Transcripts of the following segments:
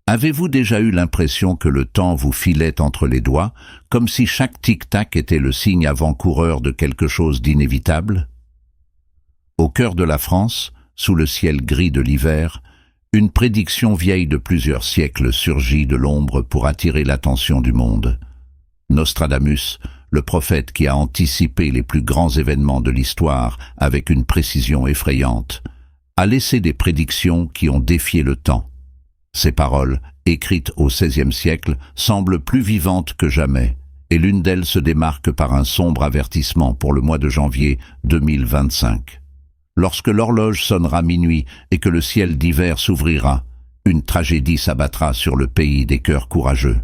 Avez-vous déjà eu l'impression que le temps vous filait entre les doigts, comme si chaque tic-tac était le signe avant-coureur de quelque chose d'inévitable? Au cœur de la France, sous le ciel gris de l'hiver, une prédiction vieille de plusieurs siècles surgit de l'ombre pour attirer l'attention du monde. Nostradamus, le prophète qui a anticipé les plus grands événements de l'histoire avec une précision effrayante, a laissé des prédictions qui ont défié le temps. Ces paroles, écrites au XVIe siècle, semblent plus vivantes que jamais, et l'une d'elles se démarque par un sombre avertissement pour le mois de janvier 2025. Lorsque l'horloge sonnera minuit et que le ciel d'hiver s'ouvrira, une tragédie s'abattra sur le pays des cœurs courageux.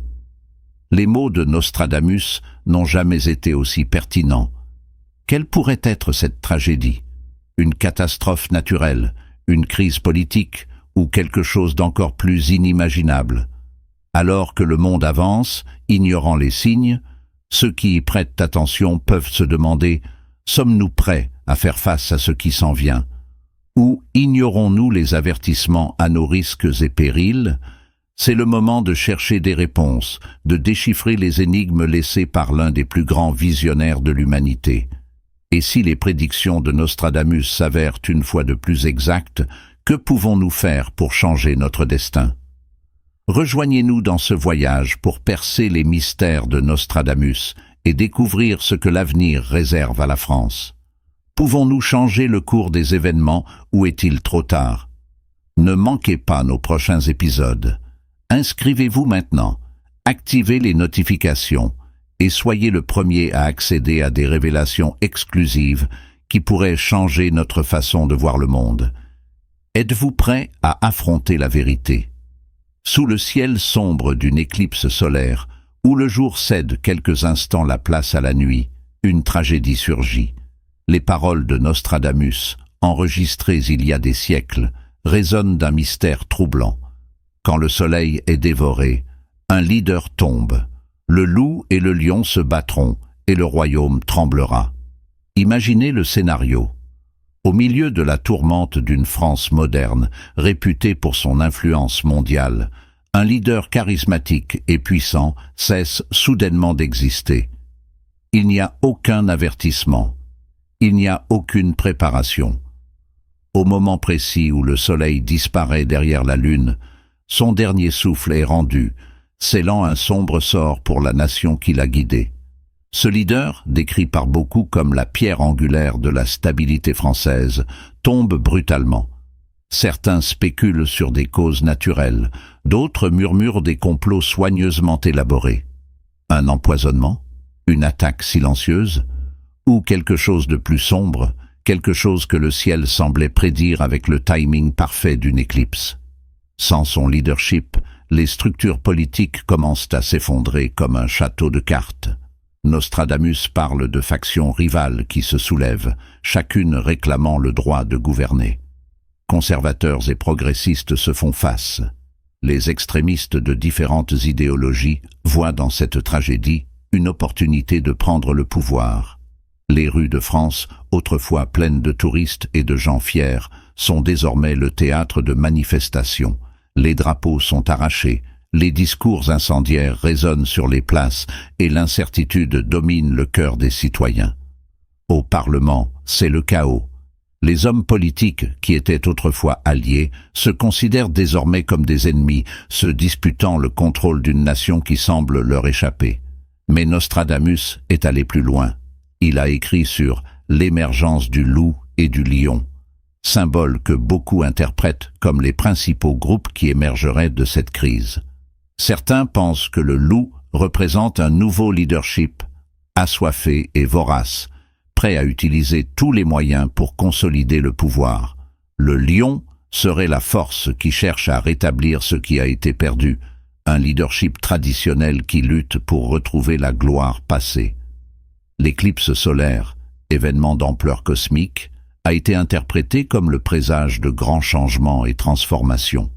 Les mots de Nostradamus n'ont jamais été aussi pertinents. Quelle pourrait être cette tragédie? Une catastrophe naturelle, une crise politique ou quelque chose d'encore plus inimaginable? Alors que le monde avance, ignorant les signes, ceux qui y prêtent attention peuvent se demander: sommes-nous prêts à faire face à ce qui s'en vient? Ou ignorons-nous les avertissements à nos risques et périls? C'est le moment de chercher des réponses, de déchiffrer les énigmes laissées par l'un des plus grands visionnaires de l'humanité. Et si les prédictions de Nostradamus s'avèrent une fois de plus exactes, que pouvons-nous faire pour changer notre destin? Rejoignez-nous dans ce voyage pour percer les mystères de Nostradamus et découvrir ce que l'avenir réserve à la France. Pouvons-nous changer le cours des événements ou est-il trop tard? Ne manquez pas nos prochains épisodes. Inscrivez-vous maintenant, activez les notifications et soyez le premier à accéder à des révélations exclusives qui pourraient changer notre façon de voir le monde. Êtes-vous prêt à affronter la vérité? Sous le ciel sombre d'une éclipse solaire, où le jour cède quelques instants la place à la nuit, une tragédie surgit. Les paroles de Nostradamus, enregistrées il y a des siècles, résonnent d'un mystère troublant. Quand le soleil est dévoré, un leader tombe. Le loup et le lion se battront et le royaume tremblera. Imaginez le scénario. Au milieu de la tourmente d'une France moderne, réputée pour son influence mondiale, un leader charismatique et puissant cesse soudainement d'exister. Il n'y a aucun avertissement. Il n'y a aucune préparation. Au moment précis où le soleil disparaît derrière la lune, son dernier souffle est rendu, scellant un sombre sort pour la nation qui l'a guidé. Ce leader, décrit par beaucoup comme la pierre angulaire de la stabilité française, tombe brutalement. Certains spéculent sur des causes naturelles, d'autres murmurent des complots soigneusement élaborés. Un empoisonnement? Une attaque silencieuse? Ou quelque chose de plus sombre, quelque chose que le ciel semblait prédire avec le timing parfait d'une éclipse? Sans son leadership, les structures politiques commencent à s'effondrer comme un château de cartes. Nostradamus parle de factions rivales qui se soulèvent, chacune réclamant le droit de gouverner. Conservateurs et progressistes se font face. Les extrémistes de différentes idéologies voient dans cette tragédie une opportunité de prendre le pouvoir. Les rues de France, autrefois pleines de touristes et de gens fiers, sont désormais le théâtre de manifestations. Les drapeaux sont arrachés, les discours incendiaires résonnent sur les places et l'incertitude domine le cœur des citoyens. Au Parlement, c'est le chaos. Les hommes politiques, qui étaient autrefois alliés, se considèrent désormais comme des ennemis, se disputant le contrôle d'une nation qui semble leur échapper. Mais Nostradamus est allé plus loin. Il a écrit sur l'émergence du loup et du lion, symbole que beaucoup interprètent comme les principaux groupes qui émergeraient de cette crise. Certains pensent que le loup représente un nouveau leadership, assoiffé et vorace, prêt à utiliser tous les moyens pour consolider le pouvoir. Le lion serait la force qui cherche à rétablir ce qui a été perdu, un leadership traditionnel qui lutte pour retrouver la gloire passée. L'éclipse solaire, événement d'ampleur cosmique, a été interprété comme le présage de grands changements et transformations.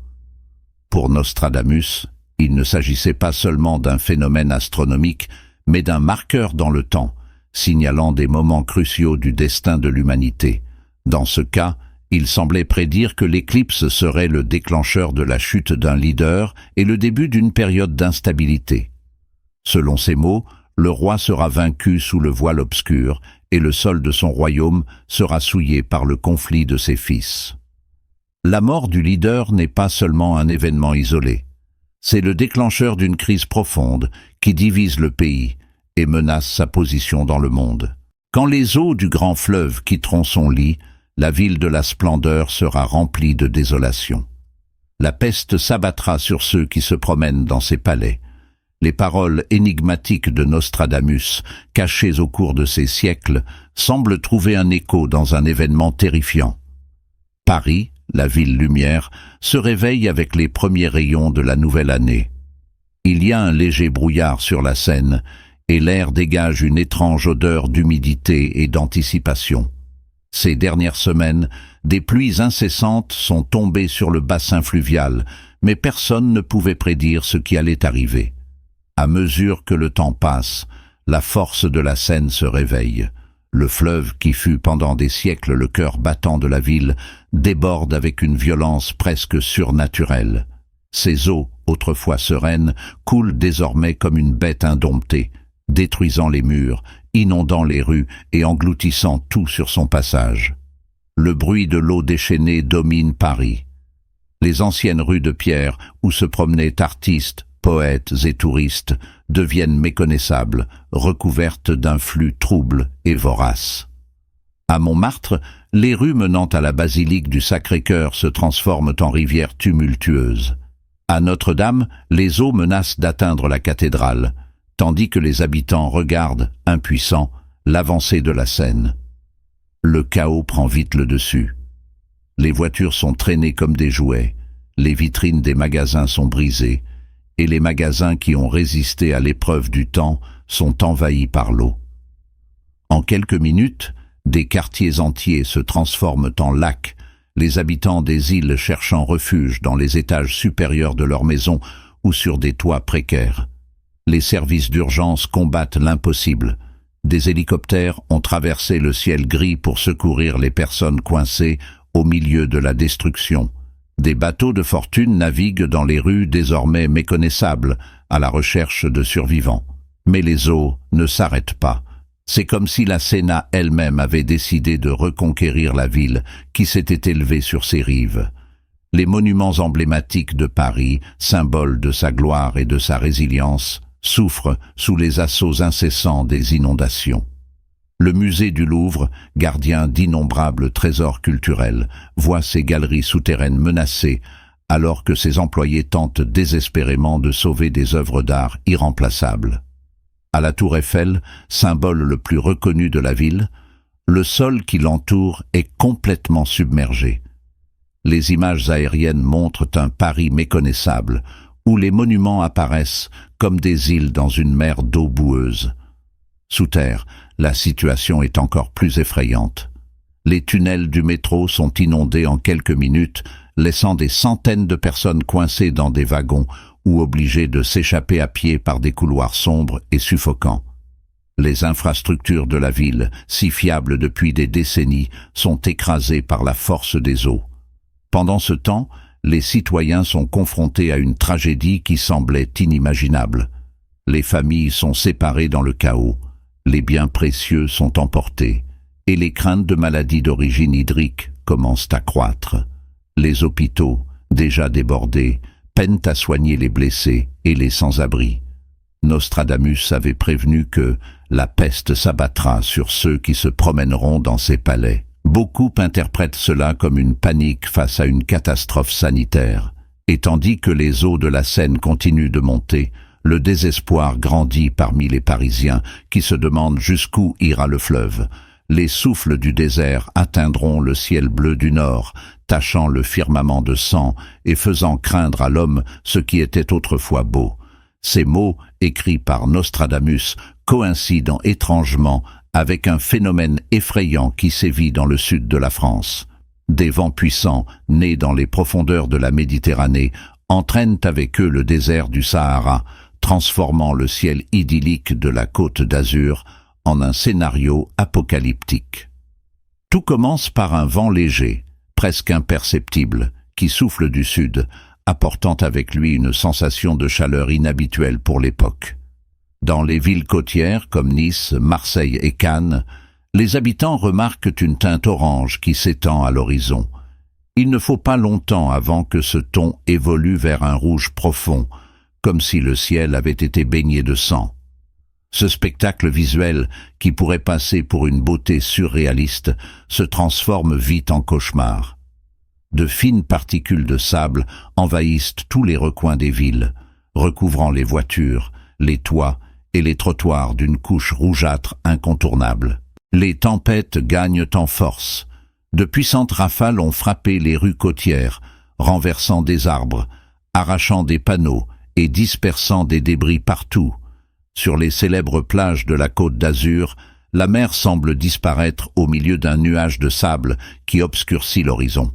Pour Nostradamus, il ne s'agissait pas seulement d'un phénomène astronomique, mais d'un marqueur dans le temps, signalant des moments cruciaux du destin de l'humanité. Dans ce cas, Il semblait prédire que l'éclipse serait le déclencheur de la chute d'un leader et le début d'une période d'instabilité. Selon ces mots, le roi sera vaincu sous le voile obscur et le sol de son royaume sera souillé par le conflit de ses fils. La mort du leader n'est pas seulement un événement isolé. C'est le déclencheur d'une crise profonde qui divise le pays et menace sa position dans le monde. Quand les eaux du grand fleuve quitteront son lit, la ville de la splendeur sera remplie de désolation. La peste s'abattra sur ceux qui se promènent dans ses palais. Les paroles énigmatiques de Nostradamus, cachées au cours de ces siècles, semblent trouver un écho dans un événement terrifiant. Paris, la ville lumière, se réveille avec les premiers rayons de la nouvelle année. Il y a un léger brouillard sur la Seine, et l'air dégage une étrange odeur d'humidité et d'anticipation. Ces dernières semaines, des pluies incessantes sont tombées sur le bassin fluvial, mais personne ne pouvait prédire ce qui allait arriver. À mesure que le temps passe, la force de la Seine se réveille. Le fleuve, qui fut pendant des siècles le cœur battant de la ville, déborde avec une violence presque surnaturelle. Ses eaux, autrefois sereines, coulent désormais comme une bête indomptée, détruisant les murs, inondant les rues et engloutissant tout sur son passage. Le bruit de l'eau déchaînée domine Paris. Les anciennes rues de pierre où se promenaient artistes, poètes et touristes deviennent méconnaissables, recouvertes d'un flux trouble et vorace. À Montmartre, les rues menant à la basilique du Sacré-Cœur se transforment en rivières tumultueuses. À Notre-Dame, les eaux menacent d'atteindre la cathédrale, tandis que les habitants regardent, impuissants, l'avancée de la Seine. Le chaos prend vite le dessus. Les voitures sont traînées comme des jouets, les vitrines des magasins sont brisées, et les magasins qui ont résisté à l'épreuve du temps sont envahis par l'eau. En quelques minutes, des quartiers entiers se transforment en lacs, les habitants des îles cherchant refuge dans les étages supérieurs de leurs maisons ou sur des toits précaires. Les services d'urgence combattent l'impossible. Des hélicoptères ont traversé le ciel gris pour secourir les personnes coincées au milieu de la destruction. Des bateaux de fortune naviguent dans les rues désormais méconnaissables à la recherche de survivants. Mais les eaux ne s'arrêtent pas. C'est comme si la Sénat elle-même avait décidé de reconquérir la ville qui s'était élevée sur ses rives. Les monuments emblématiques de Paris, symboles de sa gloire et de sa résilience, souffrent sous les assauts incessants des inondations. Le musée du Louvre, gardien d'innombrables trésors culturels, voit ses galeries souterraines menacées, alors que ses employés tentent désespérément de sauver des œuvres d'art irremplaçables. À la Tour Eiffel, symbole le plus reconnu de la ville, le sol qui l'entoure est complètement submergé. Les images aériennes montrent un Paris méconnaissable, où les monuments apparaissent comme des îles dans une mer d'eau boueuse. Sous terre, la situation est encore plus effrayante. Les tunnels du métro sont inondés en quelques minutes, laissant des centaines de personnes coincées dans des wagons ou obligées de s'échapper à pied par des couloirs sombres et suffocants. Les infrastructures de la ville, si fiables depuis des décennies, sont écrasées par la force des eaux. Pendant ce temps, les citoyens sont confrontés à une tragédie qui semblait inimaginable. Les familles sont séparées dans le chaos, les biens précieux sont emportés, et les craintes de maladies d'origine hydrique commencent à croître. Les hôpitaux, déjà débordés, peinent à soigner les blessés et les sans-abri. Nostradamus avait prévenu que la peste s'abattra sur ceux qui se promèneront dans ces palais. Beaucoup interprètent cela comme une panique face à une catastrophe sanitaire. Et tandis que les eaux de la Seine continuent de monter, le désespoir grandit parmi les Parisiens qui se demandent jusqu'où ira le fleuve. Les souffles du désert atteindront le ciel bleu du nord, tachant le firmament de sang et faisant craindre à l'homme ce qui était autrefois beau. Ces mots, écrits par Nostradamus, coïncident étrangement avec un phénomène effrayant qui sévit dans le sud de la France. Des vents puissants, nés dans les profondeurs de la Méditerranée, entraînent avec eux le désert du Sahara, transformant le ciel idyllique de la Côte d'Azur en un scénario apocalyptique. Tout commence par un vent léger, presque imperceptible, qui souffle du sud, apportant avec lui une sensation de chaleur inhabituelle pour l'époque. Dans les villes côtières comme Nice, Marseille et Cannes, les habitants remarquent une teinte orange qui s'étend à l'horizon. Il ne faut pas longtemps avant que ce ton évolue vers un rouge profond, comme si le ciel avait été baigné de sang. Ce spectacle visuel, qui pourrait passer pour une beauté surréaliste, se transforme vite en cauchemar. De fines particules de sable envahissent tous les recoins des villes, recouvrant les voitures, les toits et les trottoirs d'une couche rougeâtre incontournable. Les tempêtes gagnent en force. De puissantes rafales ont frappé les rues côtières, renversant des arbres, arrachant des panneaux et dispersant des débris partout. Sur les célèbres plages de la Côte d'Azur, la mer semble disparaître au milieu d'un nuage de sable qui obscurcit l'horizon.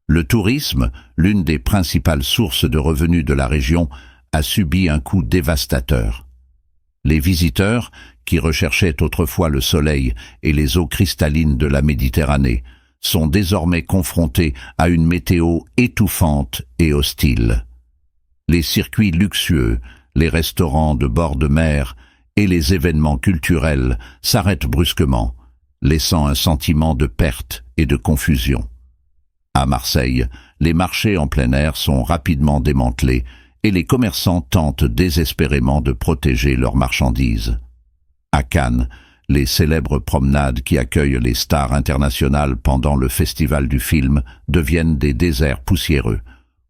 Le tourisme, l'une des principales sources de revenus de la région, a subi un coup dévastateur. Les visiteurs, qui recherchaient autrefois le soleil et les eaux cristallines de la Méditerranée, sont désormais confrontés à une météo étouffante et hostile. Les circuits luxueux, les restaurants de bord de mer et les événements culturels s'arrêtent brusquement, laissant un sentiment de perte et de confusion. À Marseille, les marchés en plein air sont rapidement démantelés et les commerçants tentent désespérément de protéger leurs marchandises. À Cannes, les célèbres promenades qui accueillent les stars internationales pendant le festival du film deviennent des déserts poussiéreux,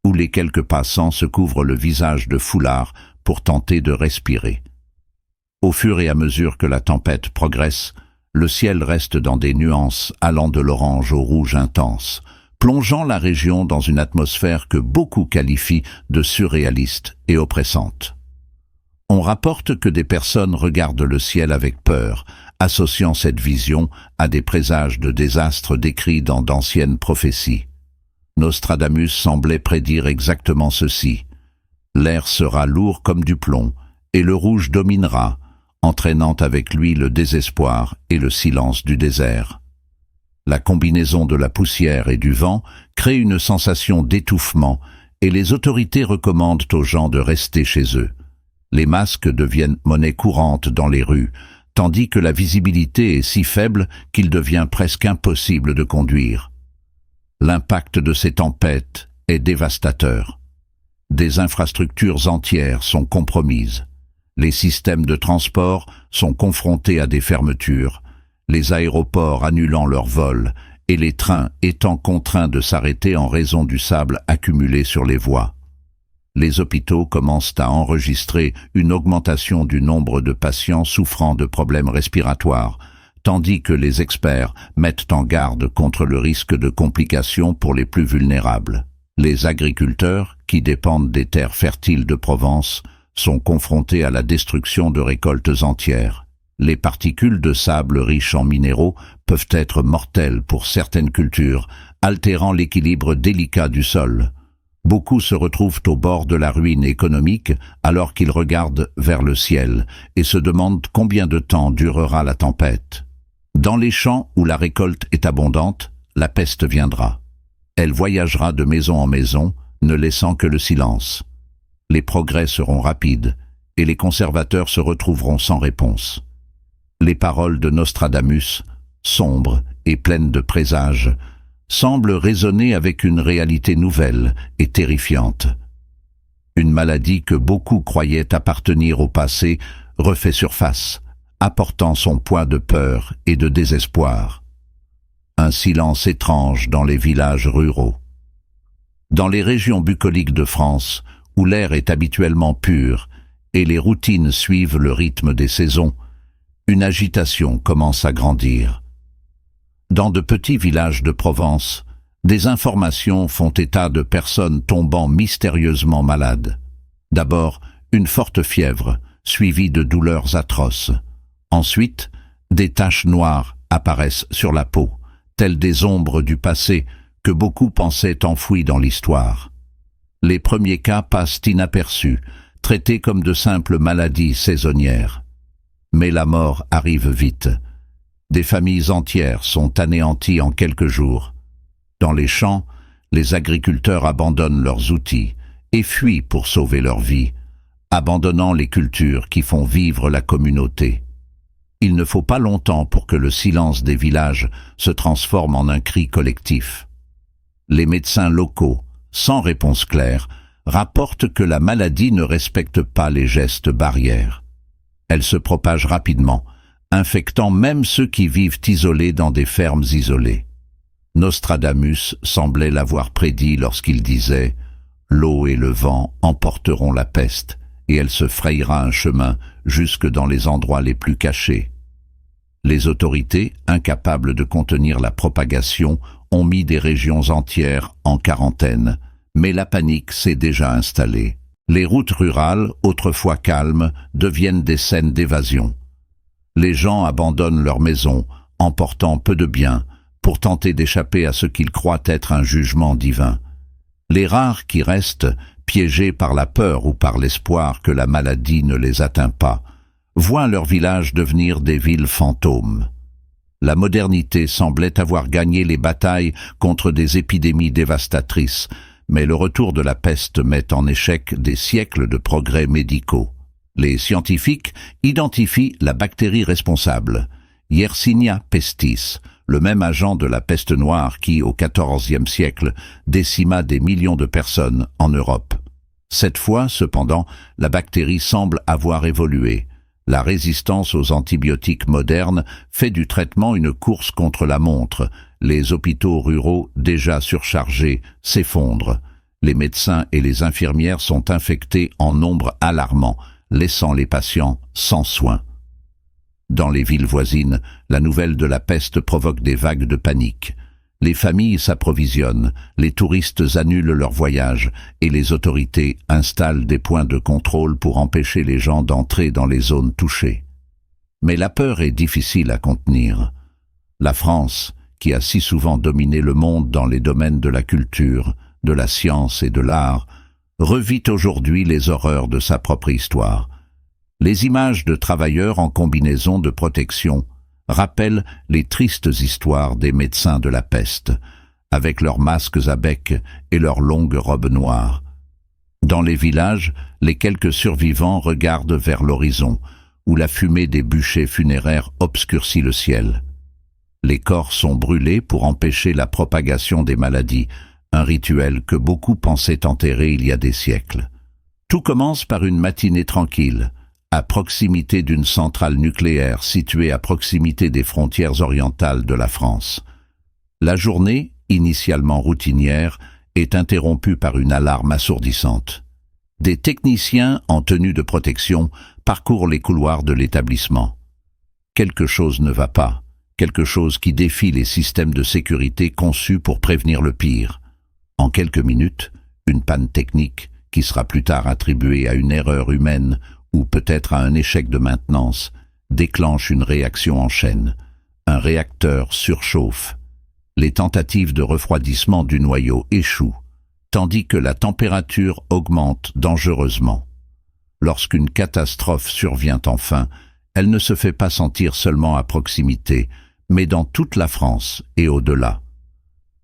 où les quelques passants se couvrent le visage de foulards pour tenter de respirer. Au fur et à mesure que la tempête progresse, le ciel reste dans des nuances allant de l'orange au rouge intense, plongeant la région dans une atmosphère que beaucoup qualifient de surréaliste et oppressante. On rapporte que des personnes regardent le ciel avec peur, associant cette vision à des présages de désastres décrits dans d'anciennes prophéties. Nostradamus semblait prédire exactement ceci. L'air sera lourd comme du plomb, et le rouge dominera, entraînant avec lui le désespoir et le silence du désert. La combinaison de la poussière et du vent crée une sensation d'étouffement, et les autorités recommandent aux gens de rester chez eux. Les masques deviennent monnaie courante dans les rues, tandis que la visibilité est si faible qu'il devient presque impossible de conduire. L'impact de ces tempêtes est dévastateur. Des infrastructures entières sont compromises. Les systèmes de transport sont confrontés à des fermetures, les aéroports annulant leurs vols et les trains étant contraints de s'arrêter en raison du sable accumulé sur les voies. Les hôpitaux commencent à enregistrer une augmentation du nombre de patients souffrant de problèmes respiratoires, tandis que les experts mettent en garde contre le risque de complications pour les plus vulnérables. Les agriculteurs, qui dépendent des terres fertiles de Provence, sont confrontés à la destruction de récoltes entières. Les particules de sable riches en minéraux peuvent être mortelles pour certaines cultures, altérant l'équilibre délicat du sol. Beaucoup se retrouvent au bord de la ruine économique alors qu'ils regardent vers le ciel et se demandent combien de temps durera la tempête. Dans les champs où la récolte est abondante, la peste viendra. Elle voyagera de maison en maison, ne laissant que le silence. Les progrès seront rapides et les conservateurs se retrouveront sans réponse. Les paroles de Nostradamus, sombres et pleines de présages, semblent résonner avec une réalité nouvelle et terrifiante. Une maladie que beaucoup croyaient appartenir au passé refait surface, apportant son poids de peur et de désespoir. Un silence étrange dans les villages ruraux. Dans les régions bucoliques de France, où l'air est habituellement pur et les routines suivent le rythme des saisons, une agitation commence à grandir. Dans de petits villages de Provence, des informations font état de personnes tombant mystérieusement malades. D'abord, une forte fièvre, suivie de douleurs atroces. Ensuite, des taches noires apparaissent sur la peau, telles des ombres du passé que beaucoup pensaient enfouies dans l'histoire. Les premiers cas passent inaperçus, traités comme de simples maladies saisonnières. Mais la mort arrive vite. Des familles entières sont anéanties en quelques jours. Dans les champs, les agriculteurs abandonnent leurs outils et fuient pour sauver leur vie, abandonnant les cultures qui font vivre la communauté. Il ne faut pas longtemps pour que le silence des villages se transforme en un cri collectif. Les médecins locaux, sans réponse claire, rapportent que la maladie ne respecte pas les gestes barrières. Elle se propage rapidement, infectant même ceux qui vivent isolés dans des fermes isolées. Nostradamus semblait l'avoir prédit lorsqu'il disait « L'eau et le vent emporteront la peste, et elle se frayera un chemin jusque dans les endroits les plus cachés. » Les autorités, incapables de contenir la propagation, ont mis des régions entières en quarantaine, mais la panique s'est déjà installée. Les routes rurales, autrefois calmes, deviennent des scènes d'évasion. Les gens abandonnent leurs maisons, emportant peu de biens, pour tenter d'échapper à ce qu'ils croient être un jugement divin. Les rares qui restent, piégés par la peur ou par l'espoir que la maladie ne les atteint pas, voient leur village devenir des villes fantômes. La modernité semblait avoir gagné les batailles contre des épidémies dévastatrices, mais le retour de la peste met en échec des siècles de progrès médicaux. Les scientifiques identifient la bactérie responsable, Yersinia pestis, le même agent de la peste noire qui, au XIVe siècle, décima des millions de personnes en Europe. Cette fois, cependant, la bactérie semble avoir évolué. La résistance aux antibiotiques modernes fait du traitement une course contre la montre. Les hôpitaux ruraux, déjà surchargés, s'effondrent. Les médecins et les infirmières sont infectés en nombre alarmant, laissant les patients sans soins. Dans les villes voisines, la nouvelle de la peste provoque des vagues de panique. Les familles s'approvisionnent, les touristes annulent leurs voyages et les autorités installent des points de contrôle pour empêcher les gens d'entrer dans les zones touchées. Mais la peur est difficile à contenir. La France, qui a si souvent dominé le monde dans les domaines de la culture, de la science et de l'art, revit aujourd'hui les horreurs de sa propre histoire. Les images de travailleurs en combinaison de protection rappellent les tristes histoires des médecins de la peste, avec leurs masques à bec et leurs longues robes noires. Dans les villages, les quelques survivants regardent vers l'horizon, où la fumée des bûchers funéraires obscurcit le ciel. Les corps sont brûlés pour empêcher la propagation des maladies, un rituel que beaucoup pensaient enterré il y a des siècles. Tout commence par une matinée tranquille, à proximité d'une centrale nucléaire située à proximité des frontières orientales de la France. La journée, initialement routinière, est interrompue par une alarme assourdissante. Des techniciens en tenue de protection parcourent les couloirs de l'établissement. Quelque chose ne va pas, quelque chose qui défie les systèmes de sécurité conçus pour prévenir le pire. En quelques minutes, une panne technique, qui sera plus tard attribuée à une erreur humaine ou peut-être à un échec de maintenance, déclenche une réaction en chaîne. Un réacteur surchauffe. Les tentatives de refroidissement du noyau échouent, tandis que la température augmente dangereusement. Lorsqu'une catastrophe survient enfin, elle ne se fait pas sentir seulement à proximité, mais dans toute la France et au-delà.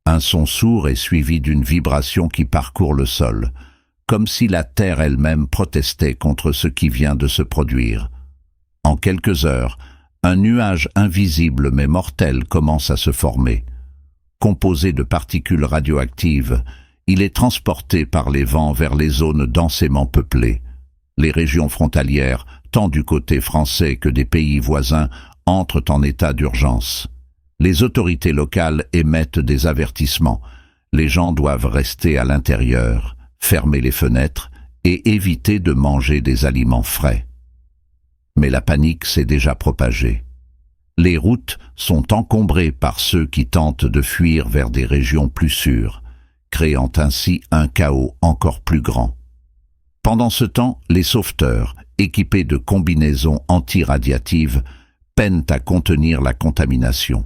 Un son sourd est suivi d'une vibration qui parcourt le sol, comme si la terre elle-même protestait contre ce qui vient de se produire. En quelques heures, un nuage invisible mais mortel commence à se former. Composé de particules radioactives, il est transporté par les vents vers les zones densément peuplées. Les régions frontalières, tant du côté français que des pays voisins, entrent en état d'urgence. Les autorités locales émettent des avertissements. Les gens doivent rester à l'intérieur, fermer les fenêtres et éviter de manger des aliments frais. Mais la panique s'est déjà propagée. Les routes sont encombrées par ceux qui tentent de fuir vers des régions plus sûres, créant ainsi un chaos encore plus grand. Pendant ce temps, les sauveteurs, équipés de combinaisons antiradiatives, peinent à contenir la contamination.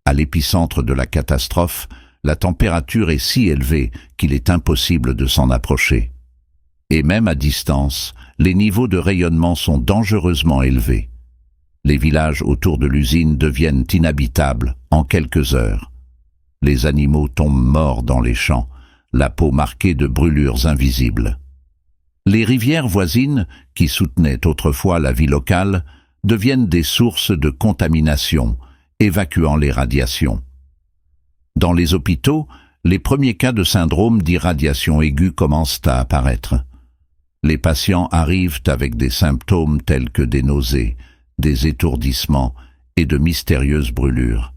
À l'épicentre de la catastrophe, la température est si élevée qu'il est impossible de s'en approcher. Et même à distance, les niveaux de rayonnement sont dangereusement élevés. Les villages autour de l'usine deviennent inhabitables en quelques heures. Les animaux tombent morts dans les champs, la peau marquée de brûlures invisibles. Les rivières voisines, qui soutenaient autrefois la vie locale, deviennent des sources de contamination, évacuant les radiations. Dans les hôpitaux, les premiers cas de syndrome d'irradiation aiguë commencent à apparaître. Les patients arrivent avec des symptômes tels que des nausées, des étourdissements et de mystérieuses brûlures.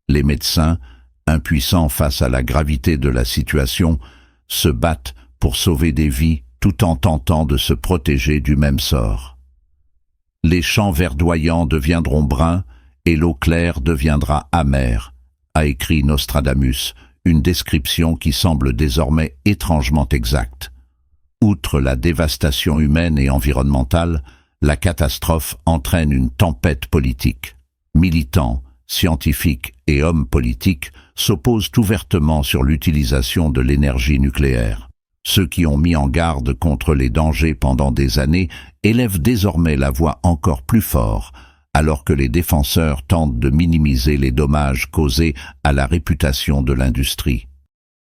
Les médecins, impuissants face à la gravité de la situation, se battent pour sauver des vies tout en tentant de se protéger du même sort. Les champs verdoyants deviendront bruns et l'eau claire deviendra amère, a écrit Nostradamus, une description qui semble désormais étrangement exacte. Outre la dévastation humaine et environnementale, la catastrophe entraîne une tempête politique. Militants, scientifiques et hommes politiques s'opposent ouvertement sur l'utilisation de l'énergie nucléaire. Ceux qui ont mis en garde contre les dangers pendant des années élèvent désormais la voix encore plus fort, alors que les défenseurs tentent de minimiser les dommages causés à la réputation de l'industrie.